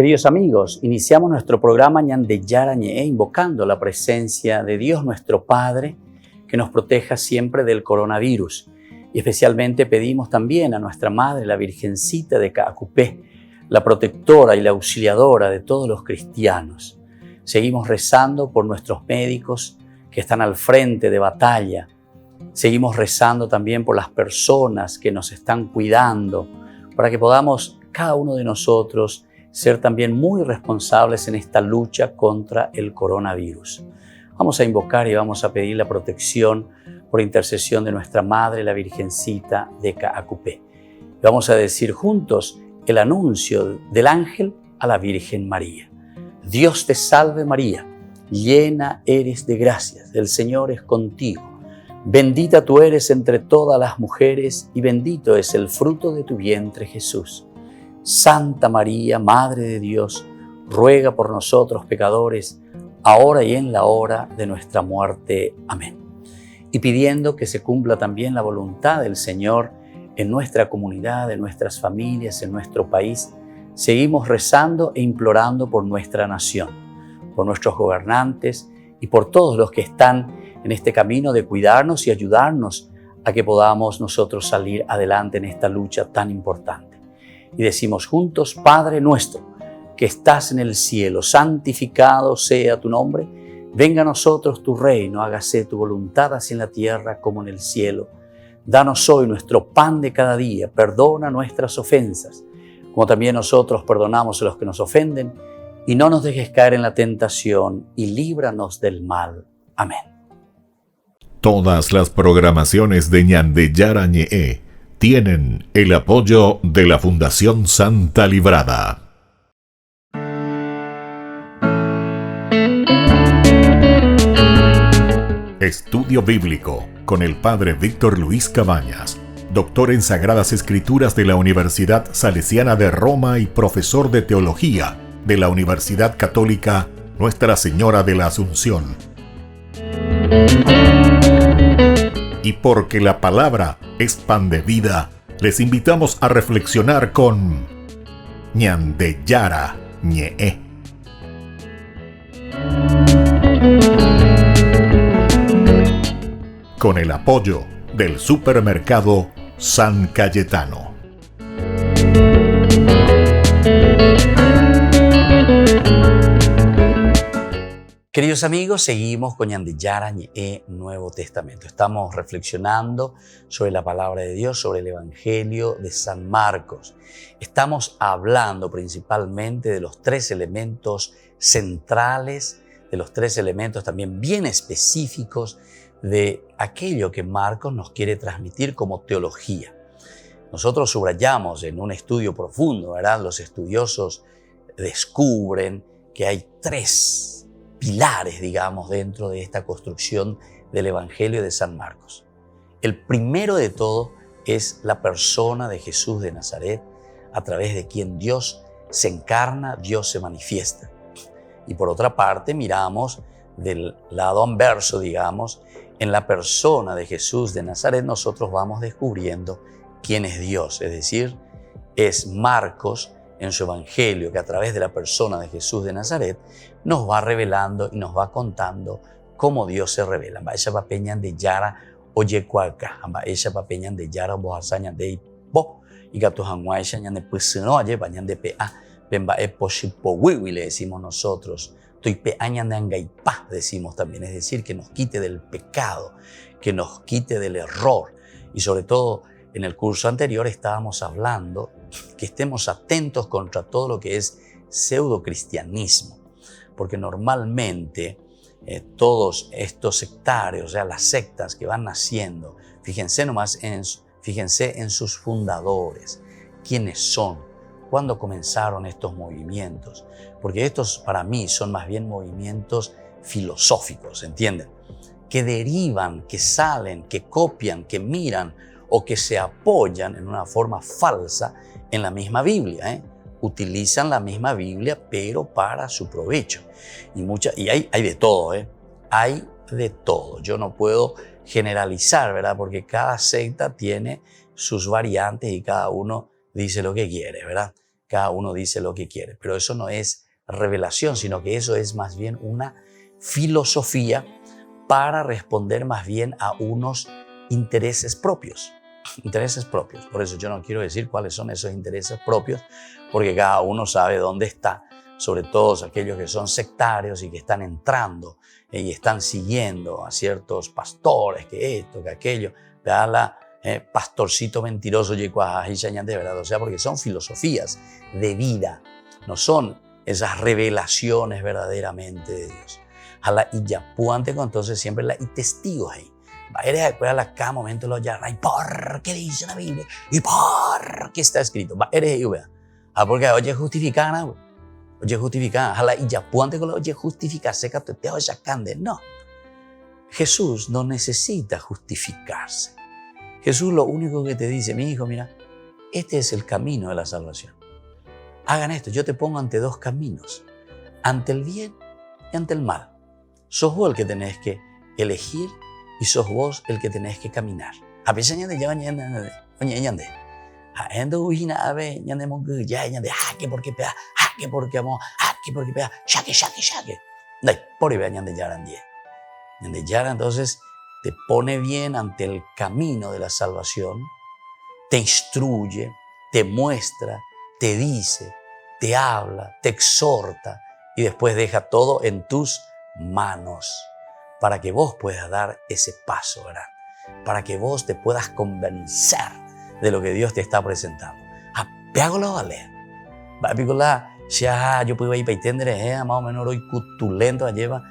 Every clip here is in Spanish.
Queridos amigos, iniciamos nuestro programa Ñande Yarañe, invocando la presencia de Dios nuestro Padre, que nos proteja siempre del coronavirus. Y especialmente pedimos también a nuestra Madre, la Virgencita de Caacupé, la protectora y la auxiliadora de todos los cristianos. Seguimos rezando por nuestros médicos que están al frente de batalla. Seguimos rezando también por las personas que nos están cuidando, para que podamos, cada uno de nosotros, ser también muy responsables en esta lucha contra el coronavirus. Vamos a invocar y vamos a pedir la protección por intercesión de nuestra Madre, la Virgencita de Caacupé. Vamos a decir juntos el anuncio del ángel a la Virgen María. Dios te salve María, llena eres de gracias, el Señor es contigo. Bendita tú eres entre todas las mujeres y bendito es el fruto de tu vientre Jesús. Santa María, Madre de Dios, ruega por nosotros pecadores, ahora y en la hora de nuestra muerte. Amén. Y pidiendo que se cumpla también la voluntad del Señor en nuestra comunidad, en nuestras familias, en nuestro país, seguimos rezando e implorando por nuestra nación, por nuestros gobernantes y por todos los que están en este camino de cuidarnos y ayudarnos a que podamos nosotros salir adelante en esta lucha tan importante. Y decimos juntos, Padre nuestro, que estás en el cielo, santificado sea tu nombre. Venga a nosotros tu reino, hágase tu voluntad así en la tierra como en el cielo. Danos hoy nuestro pan de cada día, perdona nuestras ofensas, como también nosotros perdonamos a los que nos ofenden, y no nos dejes caer en la tentación, y líbranos del mal. Amén. Todas las programaciones de Ñande Yarañe tienen el apoyo de la Fundación Santa Librada. Estudio Bíblico con el Padre Víctor Luis Cabañas, doctor en Sagradas Escrituras de la Universidad Salesiana de Roma y profesor de Teología de la Universidad Católica Nuestra Señora de la Asunción. Y porque la palabra es pan de vida, les invitamos a reflexionar con Ñande Yarañe. Con el apoyo del supermercado San Cayetano. Queridos amigos, seguimos con Ñande Yarañe, Nuevo Testamento. Estamos reflexionando sobre la palabra de Dios, sobre el Evangelio de San Marcos. Estamos hablando principalmente de los tres elementos centrales, de los tres elementos también bien específicos de aquello que Marcos nos quiere transmitir como teología. Nosotros subrayamos en un estudio profundo, ¿verdad? Los estudiosos descubren que hay tres pilares, digamos, dentro de esta construcción del Evangelio de San Marcos. El primero de todo es la persona de Jesús de Nazaret, a través de quien Dios se encarna, Dios se manifiesta. Y por otra parte, miramos del lado anverso, digamos, en la persona de Jesús de Nazaret, nosotros vamos descubriendo quién es Dios, es decir, es Marcos en su Evangelio, que a través de la persona de Jesús de Nazaret nos va revelando y nos va contando cómo Dios se revela. Ella va peñan de Yara oye cualca, ella va peñan de Yara bohasaña de bo y gato hanguaisha ñan de pusino aye bañan de pea bemba e poshipowiwi le decimos nosotros. Toi peañan de angaipa decimos también, es decir, que nos quite del pecado, que nos quite del error. Y sobre todo en el curso anterior estábamos hablando que estemos atentos contra todo lo que es pseudocristianismo, porque normalmente todos estos sectarios, o sea, las sectas que van naciendo, fíjense en sus fundadores, quiénes son, cuándo comenzaron estos movimientos, porque estos para mí son más bien movimientos filosóficos, ¿entienden? Que derivan, que salen, que copian, que miran o que se apoyan en una forma falsa en la misma Biblia, Utilizan la misma Biblia, pero para su provecho. Y hay de todo, Hay de todo. Yo no puedo generalizar, ¿verdad? Porque cada secta tiene sus variantes y cada uno dice lo que quiere, ¿verdad? cada uno dice lo que quiere. Pero eso no es revelación, sino que eso es más bien una filosofía para responder más bien a unos intereses propios. Intereses propios. Por eso yo no quiero decir cuáles son esos intereses propios, porque cada uno sabe dónde está, sobre todo aquellos que son sectarios y que están entrando y están siguiendo a ciertos pastores, que esto, que aquello, pastorcito mentiroso, de verdad. O sea, porque son filosofías de vida, no son esas revelaciones verdaderamente de Dios. Y ya puante con entonces siempre y testigos ahí. Eres después a cada momento lo ya, ¿y por qué dice la Biblia? ¿Y por qué está escrito? Eres ahí, vea. Porque oye justificada, oye justificada. Y ya puante con lo oye justificar, seca te cande. No. Jesús no necesita justificarse. Jesús lo único que te dice, mi hijo, mira, este es el camino de la salvación. Hagan esto, yo te pongo ante dos caminos, ante el bien y ante el mal. Sos vos el que tenés que elegir y sos vos el que tenés que caminar. A veces ya entonces te pone bien ante el camino de la salvación, te instruye, te muestra, te dice, te habla, te exhorta y después deja todo en tus manos para que vos puedas dar ese paso, ¿verdad? Para que vos te puedas convencer de lo que Dios te está presentando. Péagolo a leer. Yo puedo ir para entender, más o menos hoy cutulento lleva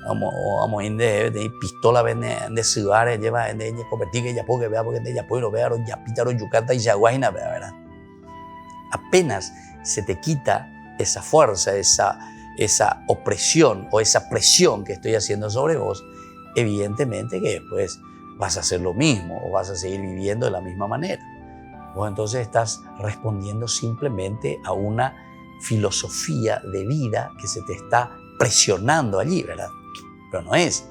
vamos de pistola de ciudades lleva de convertir que ya puedo vea porque ya puedo ver ya pitaro yucata y yaguaina, ¿verdad? Apenas se te quita esa fuerza, esa opresión o esa presión que estoy haciendo sobre vos, evidentemente que después vas a hacer lo mismo o vas a seguir viviendo de la misma manera. Vos entonces estás respondiendo simplemente a una filosofía de vida que se te está presionando allí, ¿verdad? Pero no es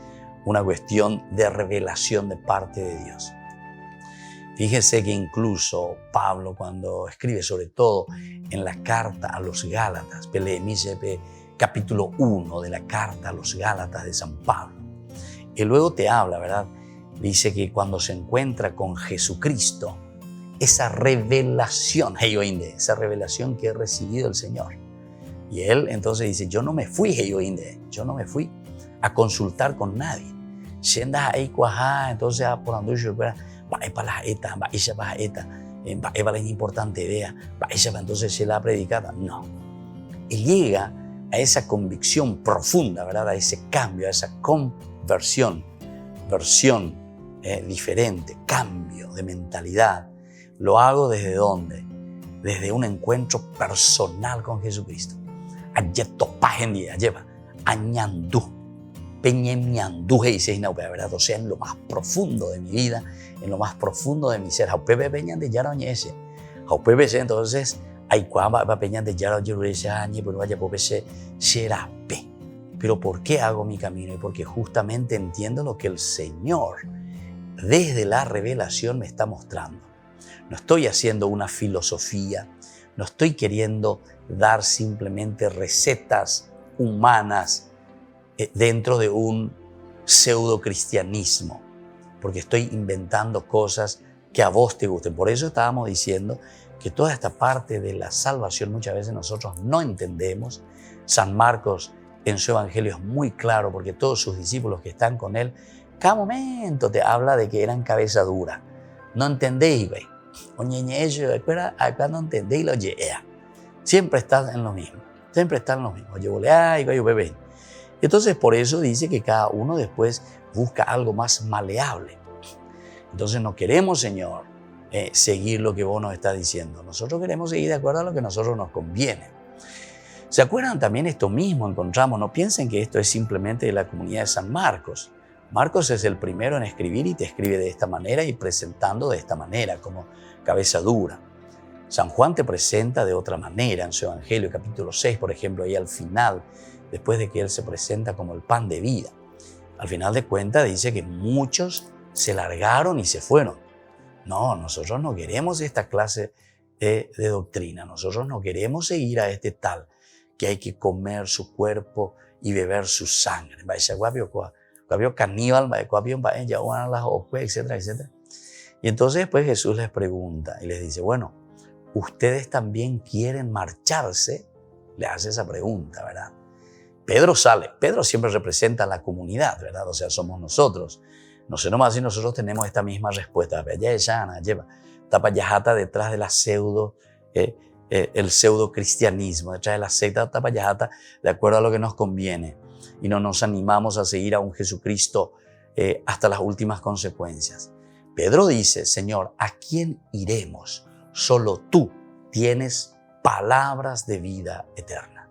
una cuestión de revelación de parte de Dios. Fíjese que incluso Pablo, cuando escribe, sobre todo en la carta a los Gálatas, capítulo 1 de la carta a los Gálatas de San Pablo, y luego te habla, ¿verdad? Dice que cuando se encuentra con Jesucristo, esa revelación que he recibido del Señor. Y él entonces dice, yo no me fui a consultar con nadie. Entonces, por anduyo, es importante idea, entonces se la predicada. No. Él llega a esa convicción profunda, ¿verdad? A ese cambio, a esa conversión, versión diferente, cambio de mentalidad. Lo hago ¿desde dónde? Desde un encuentro personal con Jesucristo. Añandú, ¿verdad? O sea, en lo más profundo de mi vida, en lo más profundo de mi ser. Entonces, pero ¿por qué hago mi camino? Y porque justamente entiendo lo que el Señor desde la revelación me está mostrando. No estoy haciendo una filosofía, no estoy queriendo dar simplemente recetas humanas dentro de un pseudo cristianismo, porque estoy inventando cosas que a vos te gusten. Por eso estábamos diciendo que toda esta parte de la salvación muchas veces nosotros no entendemos. San Marcos en su evangelio es muy claro, porque todos sus discípulos que están con él, cada momento te habla de que eran cabeza dura. No entendéis, güey. Acá no entendéis lo lleea. Siempre estás en lo mismo. Entonces, por eso dice que cada uno después busca algo más maleable. Entonces, no queremos, Señor, seguir lo que vos nos estás diciendo. Nosotros queremos seguir de acuerdo a lo que a nosotros nos conviene. ¿Se acuerdan también esto mismo? Encontramos, no piensen que esto es simplemente de la comunidad de San Marcos. Marcos es el primero en escribir y te escribe de esta manera y presentando de esta manera, como cabeza dura. San Juan te presenta de otra manera en su Evangelio, capítulo 6, por ejemplo, ahí al final, después de que él se presenta como el pan de vida. Al final de cuentas dice que muchos se largaron y se fueron. No, nosotros no queremos esta clase de doctrina. Nosotros no queremos seguir a este tal que hay que comer su cuerpo y beber su sangre. Caníbal, etcétera, etcétera. Y entonces después Jesús les pregunta y les dice, bueno, ¿ustedes también quieren marcharse? Le hace esa pregunta, ¿verdad? Pedro sale. Pedro siempre representa a la comunidad, ¿verdad? O sea, somos nosotros. No sé nomás si nosotros tenemos esta misma respuesta. Tapayajata detrás de la el pseudo cristianismo, detrás de la secta tapayajata, de acuerdo a lo que nos conviene. Y no nos animamos a seguir a un Jesucristo hasta las últimas consecuencias. Pedro dice, Señor, ¿a quién iremos? Solo tú tienes palabras de vida eterna.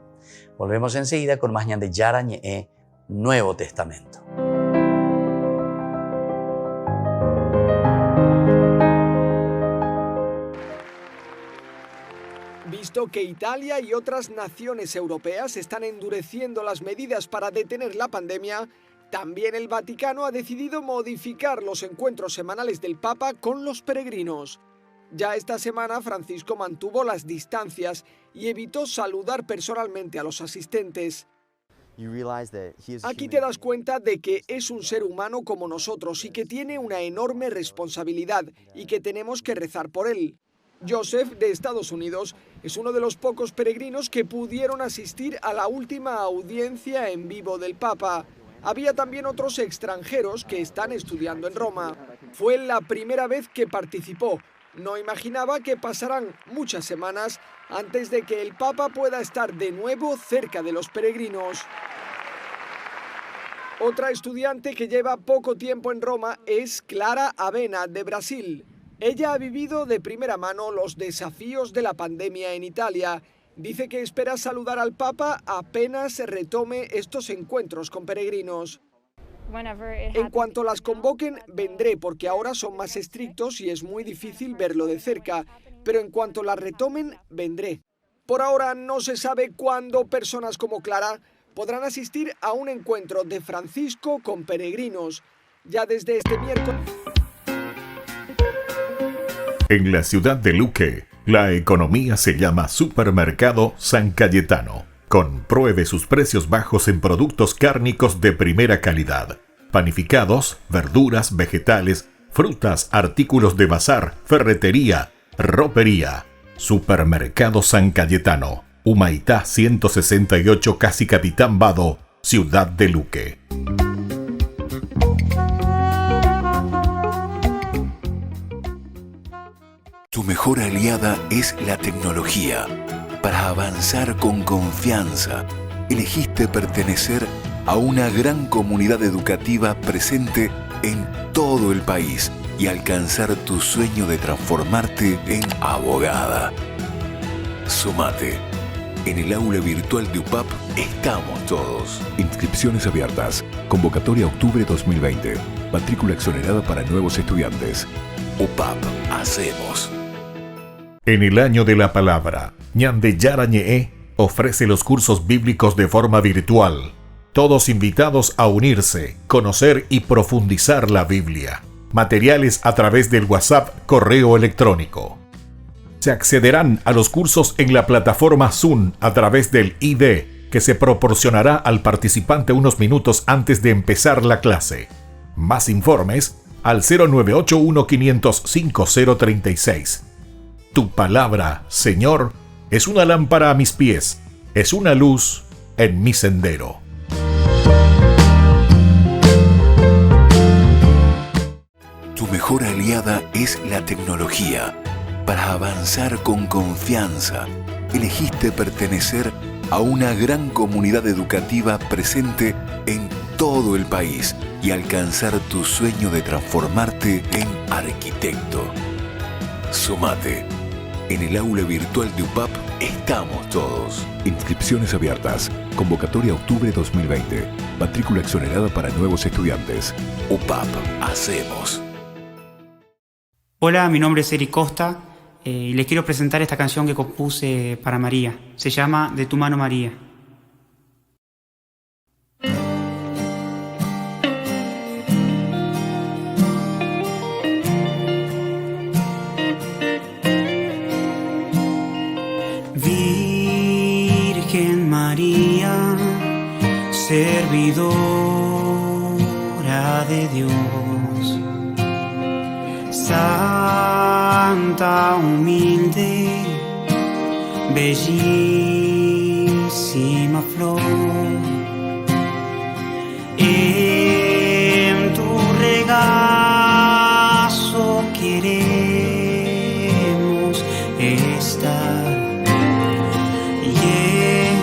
Volvemos enseguida con más Ñande Yara Ñe, Nuevo Testamento. Visto que Italia y otras naciones europeas están endureciendo las medidas para detener la pandemia, también el Vaticano ha decidido modificar los encuentros semanales del Papa con los peregrinos. Ya esta semana Francisco mantuvo las distancias y evitó saludar personalmente a los asistentes. Aquí te das cuenta de que es un ser humano como nosotros y que tiene una enorme responsabilidad y que tenemos que rezar por él. Joseph, de Estados Unidos, es uno de los pocos peregrinos que pudieron asistir a la última audiencia en vivo del Papa. Había también otros extranjeros que están estudiando en Roma. Fue la primera vez que participó. No imaginaba que pasarán muchas semanas antes de que el Papa pueda estar de nuevo cerca de los peregrinos. Otra estudiante que lleva poco tiempo en Roma es Clara Avena, de Brasil. Ella ha vivido de primera mano los desafíos de la pandemia en Italia. Dice que espera saludar al Papa apenas se retome estos encuentros con peregrinos. En cuanto las convoquen, vendré porque ahora son más estrictos y es muy difícil verlo de cerca, pero en cuanto las retomen, vendré. Por ahora no se sabe cuándo personas como Clara podrán asistir a un encuentro de Francisco con peregrinos. Ya desde este miércoles... En la ciudad de Luque, la economía se llama Supermercado San Cayetano. Compruebe sus precios bajos en productos cárnicos de primera calidad. Panificados, verduras, vegetales, frutas, artículos de bazar, ferretería, ropería. Supermercado San Cayetano, Humaitá 168, Casi Capitán Vado, ciudad de Luque. Tu mejor aliada es la tecnología. Para avanzar con confianza, elegiste pertenecer a una gran comunidad educativa presente en todo el país y alcanzar tu sueño de transformarte en abogada. Sumate. En el aula virtual de UPAP estamos todos. Inscripciones abiertas. Convocatoria octubre 2020. Matrícula exonerada para nuevos estudiantes. UPAP. Hacemos. En el año de la palabra, Ñande Yara Ñe ofrece los cursos bíblicos de forma virtual. Todos invitados a unirse, conocer y profundizar la Biblia. Materiales a través del WhatsApp, correo electrónico. Se accederán a los cursos en la plataforma Zoom a través del ID, que se proporcionará al participante unos minutos antes de empezar la clase. Más informes al 0981 505 036. Tu palabra, Señor, es una lámpara a mis pies, es una luz en mi sendero. Tu mejor aliada es la tecnología. Para avanzar con confianza, elegiste pertenecer a una gran comunidad educativa presente en todo el país y alcanzar tu sueño de transformarte en arquitecto. Sumate. En el aula virtual de UPAP estamos todos. Inscripciones abiertas. Convocatoria octubre 2020. Matrícula exonerada para nuevos estudiantes. UPAP. Hacemos. Hola, mi nombre es Eric Costa y les quiero presentar esta canción que compuse para María. Se llama De tu mano María. servidora de Dios, santa, humilde, bellísima flor. En tu regazo queremos estar y en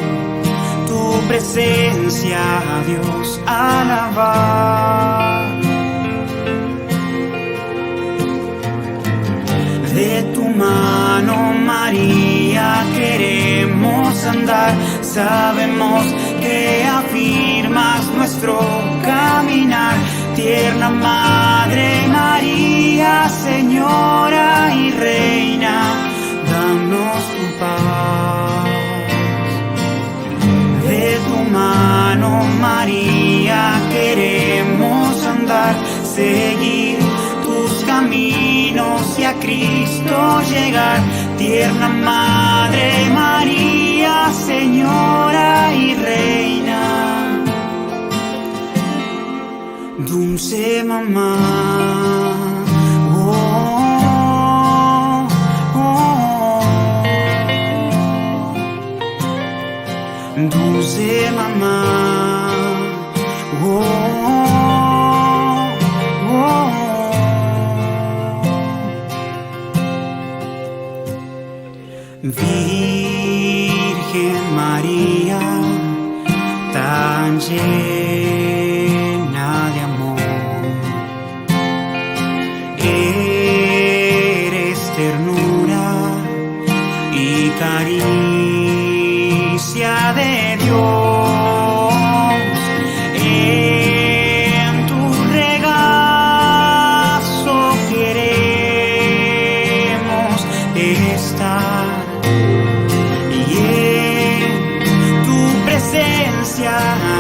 tu presencia, Dios, alabar. De tu mano, María, queremos andar. Sabemos que afirmas nuestro caminar. Tierna Madre María, Señora y Reina, danos tu paz. De tu mano, María, queremos andar, seguir tus caminos y a Cristo llegar. Tierna Madre María, Señora y Reina, dulce mamá. Oh, oh, oh. Dulce mamá. Oh, oh, oh. Virgen María, tan llena de amor, eres ternura y caricia de Dios. En tu regazo queremos estar y en tu presencia,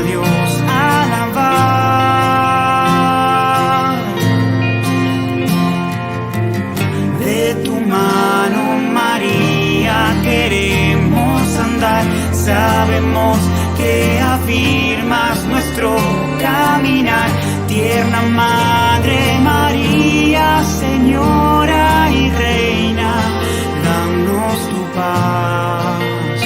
Dios, alabar. De tu mano, María, queremos andar. Sabemos que afirmas nuestro caminar. Tierna Madre María, Señora y Reina, danos tu paz.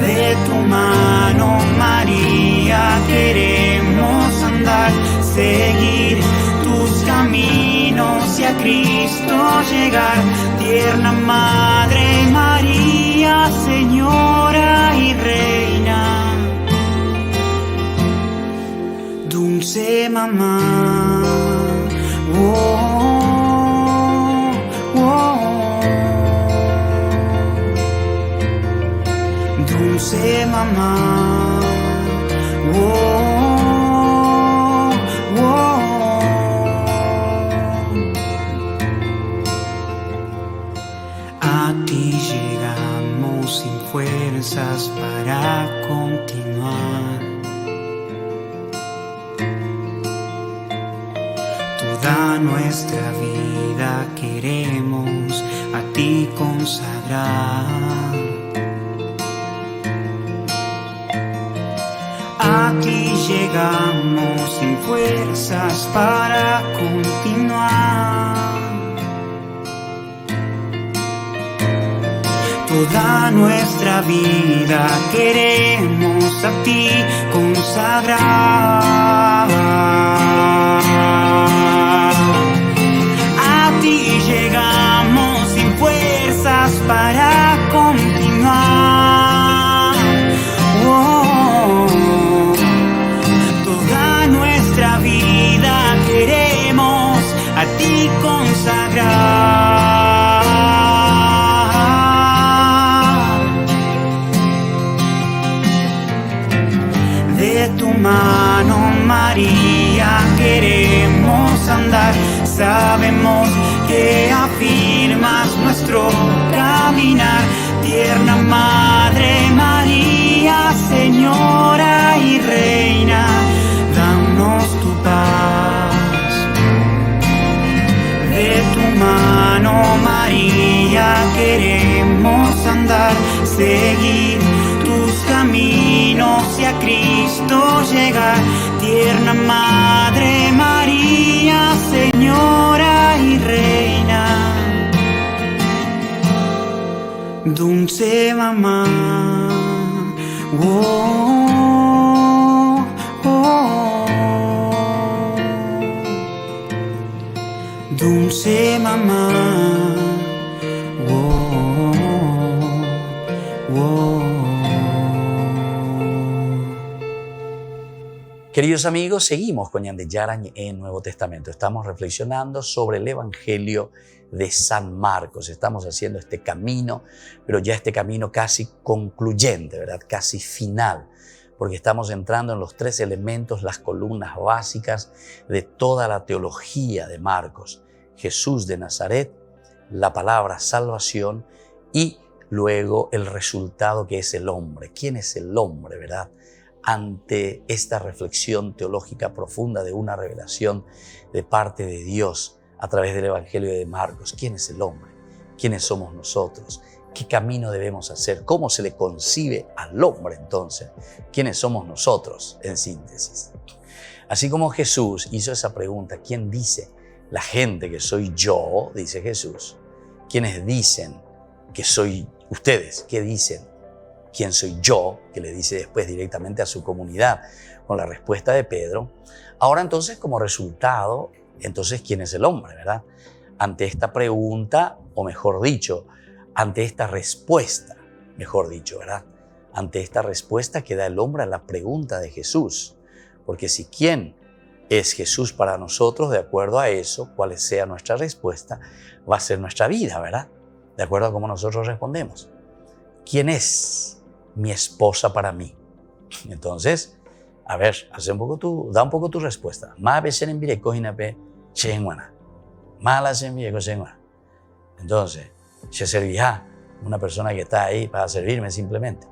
De tu mano, María, queremos andar, seguir tus caminos y a Cristo llegar. Tierna Madre María, Señora y Reina, dulce mamá. Oh, oh, dulce mamá. Oh, oh. A ti llegamos sin fuerzas para continuar. Toda nuestra vida queremos a ti consagrar. A ti llegamos sin fuerzas para continuar. Toda nuestra vida queremos a ti consagrar. A ti llegamos sin fuerzas para continuar. Oh, toda nuestra vida queremos a ti consagrar. De tu mano, María, queremos andar. Sabemos que afirmas nuestro caminar. Tierna Madre María, Señora y Reina, danos tu paz. De tu mano, María, queremos andar, seguir tus caminos caminos y a Cristo llegar. Tierna Madre María, Señora y Reina, dulce mamá, oh, oh, dulce mamá, oh, oh. Queridos amigos, seguimos con Yandeyara en Nuevo Testamento. Estamos reflexionando sobre el Evangelio de San Marcos. Estamos haciendo este camino, pero ya este camino casi concluyente, ¿verdad? Casi final, porque estamos entrando en los 3 elementos, las columnas básicas de toda la teología de Marcos. Jesús de Nazaret, la palabra salvación y luego el resultado que es el hombre. ¿Quién es el hombre, verdad? Ante esta reflexión teológica profunda de una revelación de parte de Dios a través del Evangelio de Marcos. ¿Quién es el hombre? ¿Quiénes somos nosotros? ¿Qué camino debemos hacer? ¿Cómo se le concibe al hombre entonces? ¿Quiénes somos nosotros en síntesis? Así como Jesús hizo esa pregunta, ¿quién dice la gente que soy yo? Dice Jesús. ¿Quiénes dicen que soy ustedes? ¿Qué dicen? ¿Quién soy yo? Que le dice después directamente a su comunidad con la respuesta de Pedro. Ahora entonces, como resultado, entonces, ¿quién es el hombre, verdad? Ante esta pregunta, o mejor dicho, ante esta respuesta, mejor dicho, ¿verdad? Ante esta respuesta que da el hombre a la pregunta de Jesús. Porque si quién es Jesús para nosotros, de acuerdo a eso, cuál sea nuestra respuesta, va a ser nuestra vida, ¿verdad? De acuerdo a cómo nosotros respondemos. ¿Quién es mi esposa para mí? Entonces, a ver, da un poco tu respuesta. Entonces, se servirá una persona que está ahí para servirme simplemente.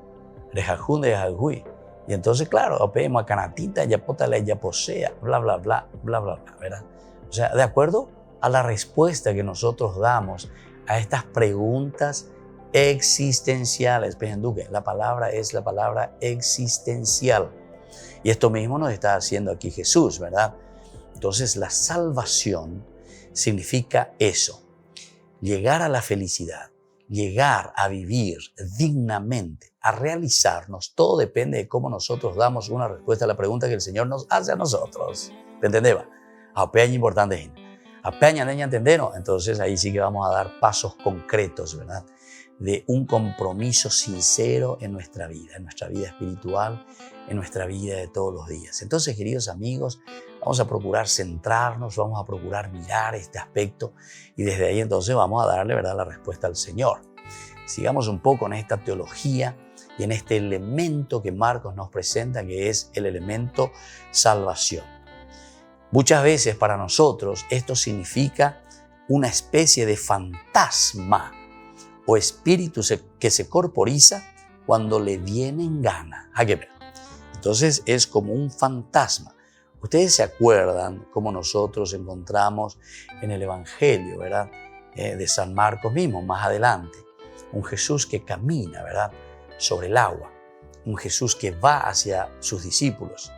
Y entonces, claro, a canatita, ya potala, ya posea, bla, bla, bla, bla, bla, bla, ¿verdad? O sea, de acuerdo a la respuesta que nosotros damos a estas preguntas existenciales. La palabra es la palabra existencial. Y esto mismo nos está haciendo aquí Jesús, ¿verdad? Entonces, la salvación significa eso. Llegar a la felicidad, llegar a vivir dignamente, a realizarnos. Todo depende de cómo nosotros damos una respuesta a la pregunta que el Señor nos hace a nosotros. ¿Te entendés? Es importante. Entonces, ahí sí que vamos a dar pasos concretos, ¿verdad? De un compromiso sincero en nuestra vida espiritual, en nuestra vida de todos los días. Entonces, queridos amigos, vamos a procurar centrarnos, vamos a procurar mirar este aspecto y desde ahí entonces vamos a darle, ¿verdad?, la respuesta al Señor. Sigamos un poco en esta teología y en este elemento que Marcos nos presenta, que es el elemento salvación. Muchas veces para nosotros esto significa una especie de fantasma o espíritu que se corporiza cuando le viene en gana. ¿A qué ver? Entonces es como un fantasma. Ustedes se acuerdan cómo nosotros encontramos en el Evangelio, ¿verdad?, de San Marcos mismo, más adelante, un Jesús que camina, ¿verdad?, sobre el agua, un Jesús que va hacia sus discípulos.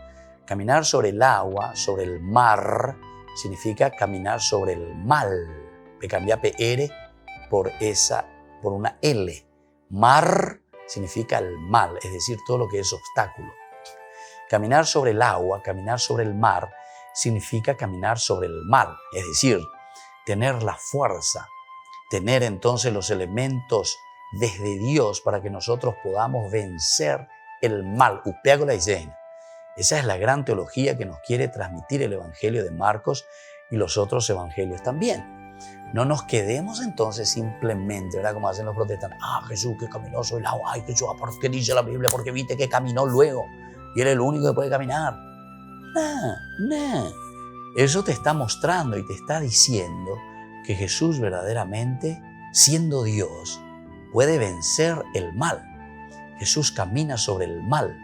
Caminar sobre el agua, sobre el mar, significa caminar sobre el mal. Me cambia PR por una L. Mar significa el mal, es decir, todo lo que es obstáculo. Caminar sobre el agua, caminar sobre el mar, significa caminar sobre el mal, es decir, tener la fuerza, tener entonces los elementos desde Dios para que nosotros podamos vencer el mal. Esa es la gran teología que nos quiere transmitir el Evangelio de Marcos y los otros evangelios también. No nos quedemos entonces simplemente, ¿verdad?, como hacen los protestantes. Jesús que caminó sobre el agua. Ay, Jesús, ¿por qué dice la Biblia? Porque viste que caminó luego y él es el único que puede caminar. No. Eso te está mostrando y te está diciendo que Jesús verdaderamente, siendo Dios, puede vencer el mal. Jesús camina sobre el mal.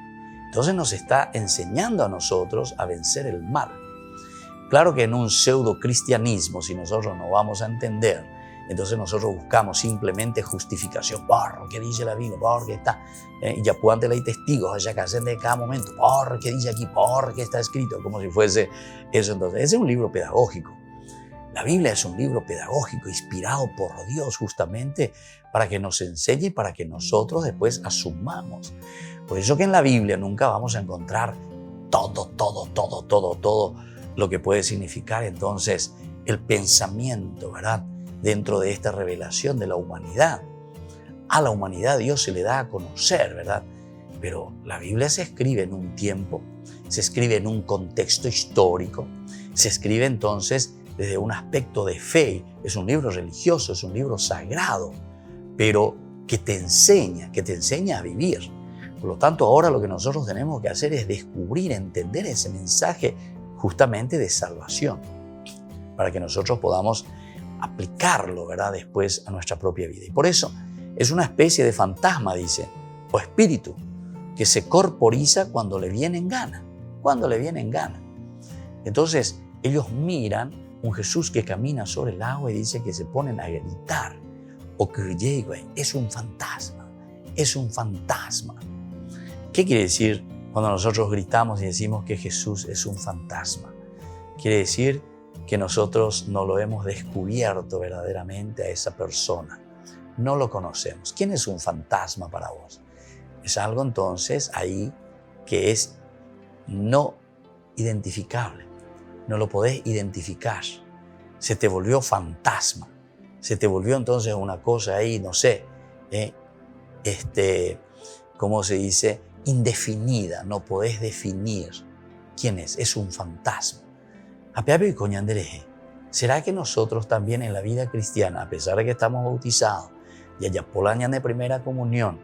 Entonces nos está enseñando a nosotros a vencer el mal. Claro que en un pseudo cristianismo, si nosotros no vamos a entender Entonces nosotros buscamos simplemente justificación, porque dice la Biblia, porque está, y ya puedan tener testigos allá que hacen de cada momento, porque dice aquí, porque está escrito, como si fuese eso. Entonces, ese es un libro pedagógico. La Biblia es un libro pedagógico inspirado por Dios justamente para que nos enseñe y para que nosotros después asumamos. Por eso que en la Biblia nunca vamos a encontrar todo lo que puede significar entonces el pensamiento, ¿verdad? Dentro de esta revelación de la humanidad. A la humanidad Dios se le da a conocer, ¿verdad? Pero la Biblia se escribe en un tiempo, se escribe en un contexto histórico, se escribe entonces desde un aspecto de fe. Es un libro religioso, es un libro sagrado, pero que te enseña a vivir. Por lo tanto, ahora lo que nosotros tenemos que hacer es descubrir, entender ese mensaje justamente de salvación, para que nosotros podamos aplicarlo, ¿verdad?, después a nuestra propia vida. Y por eso es una especie de fantasma, dice, o espíritu, que se corporiza cuando le viene en gana. Entonces, ellos miran un Jesús que camina sobre el agua y dice que se ponen a gritar, o que es un fantasma. ¿Qué quiere decir cuando nosotros gritamos y decimos que Jesús es un fantasma? Quiere decir que nosotros no lo hemos descubierto verdaderamente a esa persona. No lo conocemos. ¿Quién es un fantasma para vos? Es algo entonces ahí que es no identificable. No lo podés identificar. Se te volvió fantasma. Se te volvió entonces una cosa ahí, no sé, ¿cómo se dice? Indefinida. No podés definir quién es. Es un fantasma. ¿Será que nosotros también en la vida cristiana, a pesar de que estamos bautizados, ya por la año de primera comunión,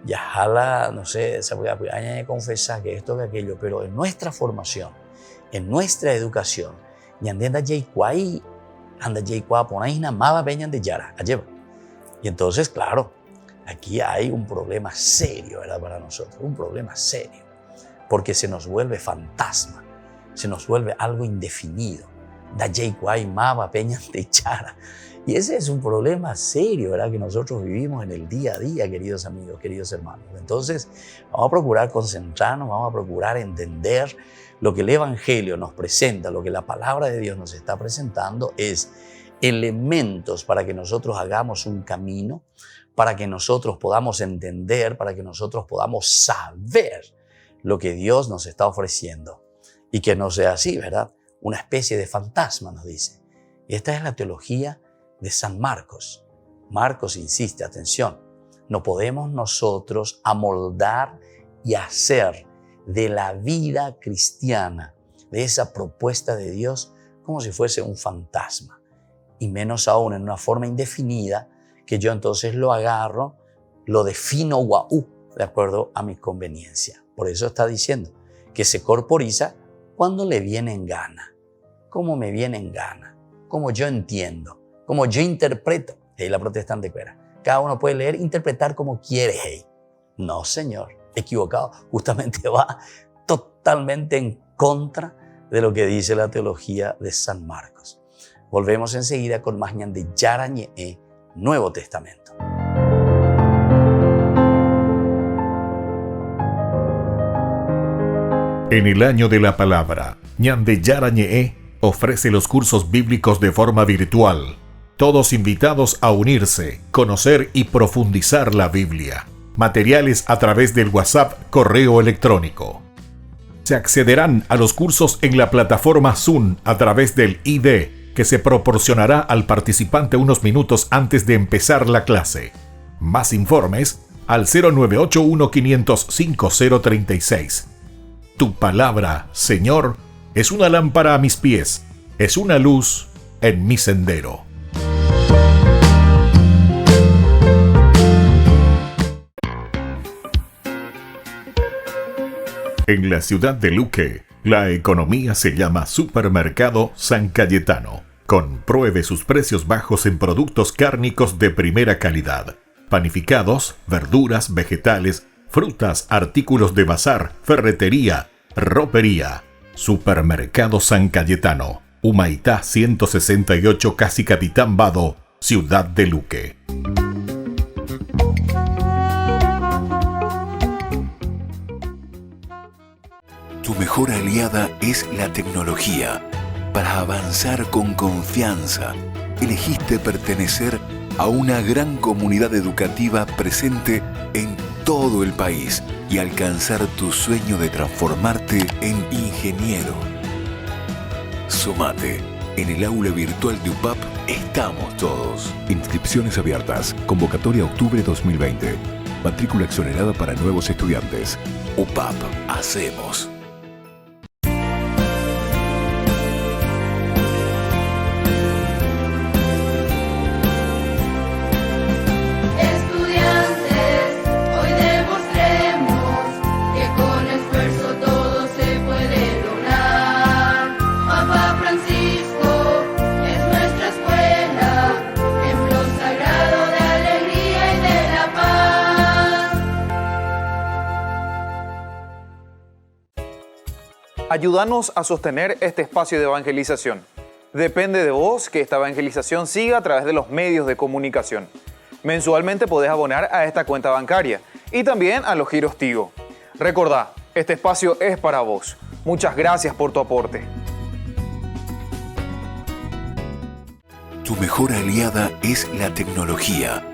ya jala, no sé, año de confesar que esto, que aquello, pero en nuestra formación, en nuestra educación, y entonces, claro, aquí hay un problema serio, ¿verdad?, para nosotros, un problema serio, porque se nos vuelve fantasma, se nos vuelve algo indefinido. Y ese es un problema serio, ¿verdad?, que nosotros vivimos en el día a día, queridos amigos, queridos hermanos. Entonces, vamos a procurar concentrarnos, vamos a procurar entender lo que el Evangelio nos presenta, lo que la palabra de Dios nos está presentando es elementos para que nosotros hagamos un camino, para que nosotros podamos entender, para que nosotros podamos saber lo que Dios nos está ofreciendo. Y que no sea así, ¿verdad? Una especie de fantasma, nos dice. Y esta es la teología de San Marcos. Marcos insiste, atención, no podemos nosotros amoldar y hacer de la vida cristiana, de esa propuesta de Dios, como si fuese un fantasma. Y menos aún en una forma indefinida, que yo entonces lo agarro, lo defino de acuerdo a mi conveniencia. Por eso está diciendo que se corporiza cuando le viene en gana. ¿Cómo me viene en gana? Como yo entiendo, como yo interpreto. Hey, la protestante cuera. Cada uno puede leer, interpretar como quiere. Hey. No, señor, equivocado. Justamente va totalmente en contra de lo que dice la teología de San Marcos. Volvemos enseguida con más de Yarañe, Nuevo Testamento. En el año de la palabra, Ñande Yarañe ofrece los cursos bíblicos de forma virtual. Todos invitados a unirse, conocer y profundizar la Biblia. Materiales a través del WhatsApp, correo electrónico. Se accederán a los cursos en la plataforma Zoom a través del ID, que se proporcionará al participante unos minutos antes de empezar la clase. Más informes al 0981-500-5036. Tu palabra, Señor, es una lámpara a mis pies, es una luz en mi sendero. En la ciudad de Luque, la economía se llama Supermercado San Cayetano. Compruebe sus precios bajos en productos cárnicos de primera calidad. Panificados, verduras, vegetales, frutas, artículos de bazar, ferretería, ropería. Supermercado San Cayetano, Humaitá 168, Casi Capitán Vado, Ciudad de Luque. Tu mejor aliada es la tecnología. Para avanzar con confianza, elegiste pertenecer a una gran comunidad educativa presente en todo el país y alcanzar tu sueño de transformarte en ingeniero. Sumate. En el aula virtual de UPAP estamos todos. Inscripciones abiertas. Convocatoria octubre 2020. Matrícula exonerada para nuevos estudiantes. UPAP. Hacemos. Ayúdanos a sostener este espacio de evangelización. Depende de vos que esta evangelización siga a través de los medios de comunicación. Mensualmente podés abonar a esta cuenta bancaria y también a los giros Tigo. Recordá, este espacio es para vos. Muchas gracias por tu aporte. Tu mejor aliada es la tecnología.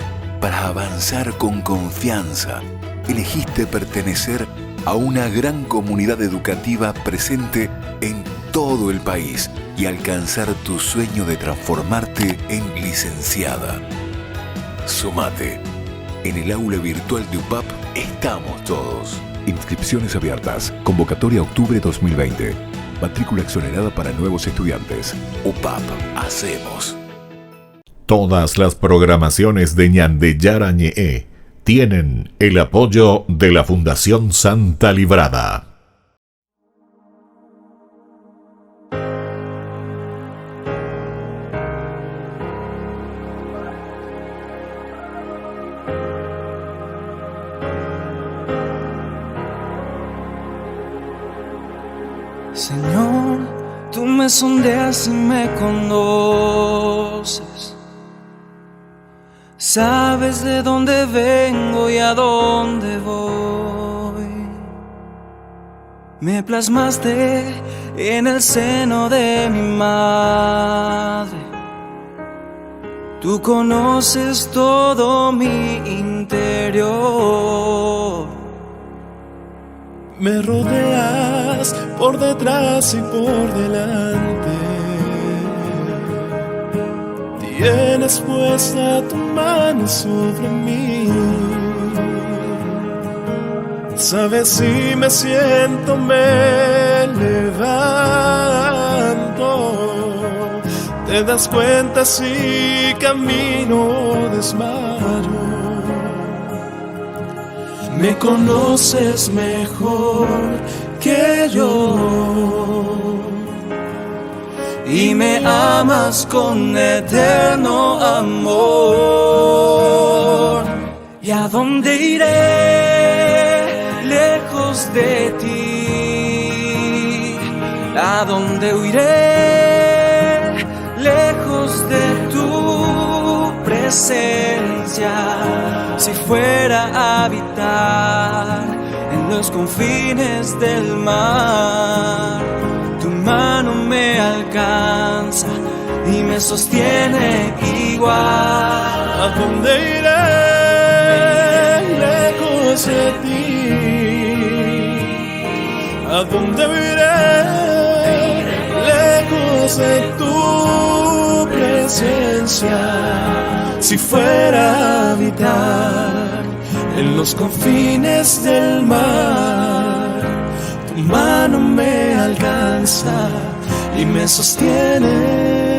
Para avanzar con confianza, elegiste pertenecer a una gran comunidad educativa presente en todo el país y alcanzar tu sueño de transformarte en licenciada. Sumate. En el aula virtual de UPAP estamos todos. Inscripciones abiertas. Convocatoria octubre 2020. Matrícula exonerada para nuevos estudiantes. UPAP. Hacemos. Todas las programaciones de Ñandeyara Ñe'e tienen el apoyo de la Fundación Santa Librada. Señor, tú me sondeas y me conoces. Sabes de dónde vengo y a dónde voy. Me plasmaste en el seno de mi madre. Tú conoces todo mi interior. Me rodeas por detrás y por delante. Tienes puesta tu mano sobre mí. Sabes si me siento, me levanto. Te das cuenta si camino desmayo. Me conoces mejor que yo y me amas con eterno amor. ¿Y a dónde iré lejos de ti? ¿A dónde huiré lejos de tu presencia? Si fuera a habitar en los confines del mar, tu mano me alcanza y me sostiene igual. ¿A dónde iré lejos de ti? ¿A dónde iré lejos de tu presencia? Si fuera a habitar en los confines del mar, tu mano me alcanza y me sostiene.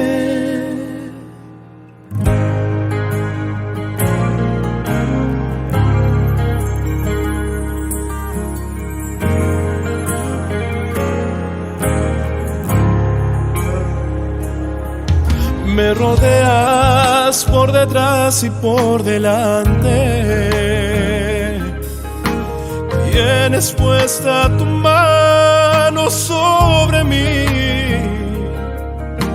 Me rodeas por detrás y por delante. Tienes puesta tu mano sobre mí.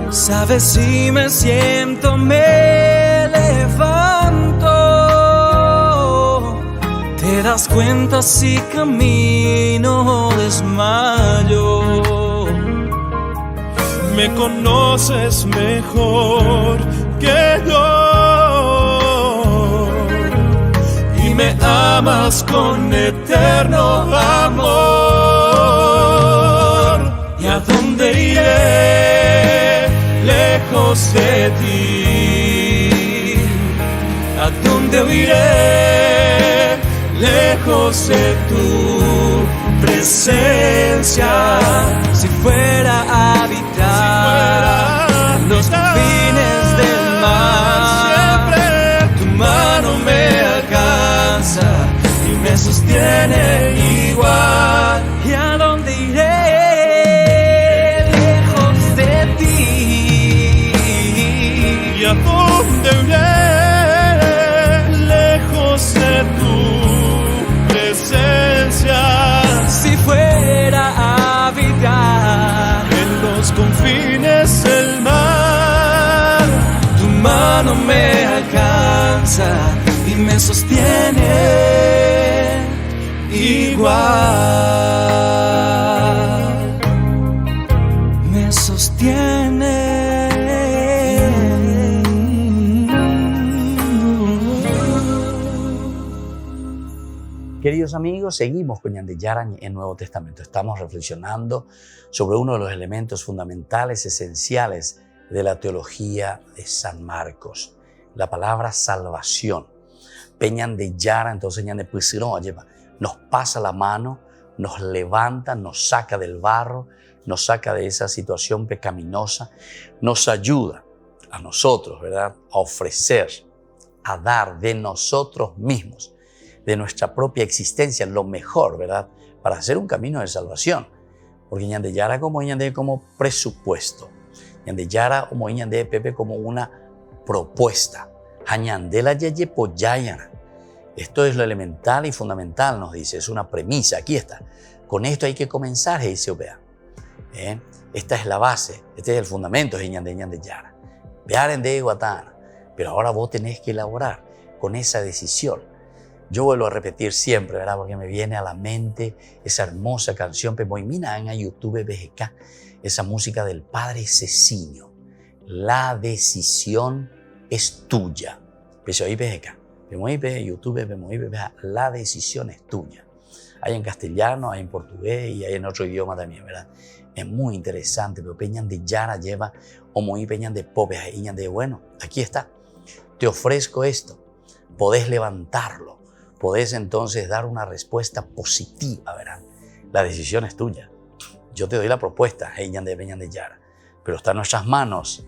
Sabes si me siento, me las cuentas y camino desmayo. Me conoces mejor que yo y me amas con eterno amor. ¿Y a dónde iré lejos de ti? ¿A dónde huiré lejos de tu presencia? Si fuera a habitar en los confines del mar, tu mano me alcanza y me sostiene igual. ¿Y a dónde iré lejos de ti? ¿Y a dónde iré lejos de tu presencia? Si fuera a habitar En los confines del mar, tu mano me alcanza y me sostiene igual. Me sostiene. Queridos amigos, seguimos con Ñandeyara en el Nuevo Testamento. Estamos reflexionando sobre uno de los elementos fundamentales, esenciales de la teología de San Marcos, la palabra salvación. Ñandeyara, entonces nos pasa la mano, nos levanta, nos saca del barro, nos saca de esa situación pecaminosa, nos ayuda a nosotros, ¿verdad?, a ofrecer, a dar de nosotros mismos, de nuestra propia existencia, lo mejor, ¿verdad?, para hacer un camino de salvación. Porque Ñandeyara como presupuesto, Ñandeyara como Ñande Pepe como una propuesta. Hañandela yeye poyayana. Esto es lo elemental y fundamental, nos dice, es una premisa, aquí está. Con esto hay que comenzar, dice Obea. Esta es la base, este es el fundamento de Ñandeyara. Vearen de Guatana. Pero ahora vos tenés que elaborar con esa decisión. Yo vuelvo a repetir siempre, ¿verdad?, porque me viene a la mente esa hermosa canción, Pemoimina en YouTube BGK, esa música del Padre Cecinio. La decisión es tuya. Pesoí BGK, Pemoipe, YouTube, Pemoipe, la decisión es tuya. Hay en castellano, hay en portugués y hay en otro idioma también, ¿verdad? Es muy interesante, pero Ñandeyara lleva Omoí de Pope, de bueno, aquí está, te ofrezco esto, podés levantarlo. Podés entonces dar una respuesta positiva, ¿verdad? La decisión es tuya. Yo te doy la propuesta, Ñandeyara, pero está en nuestras manos.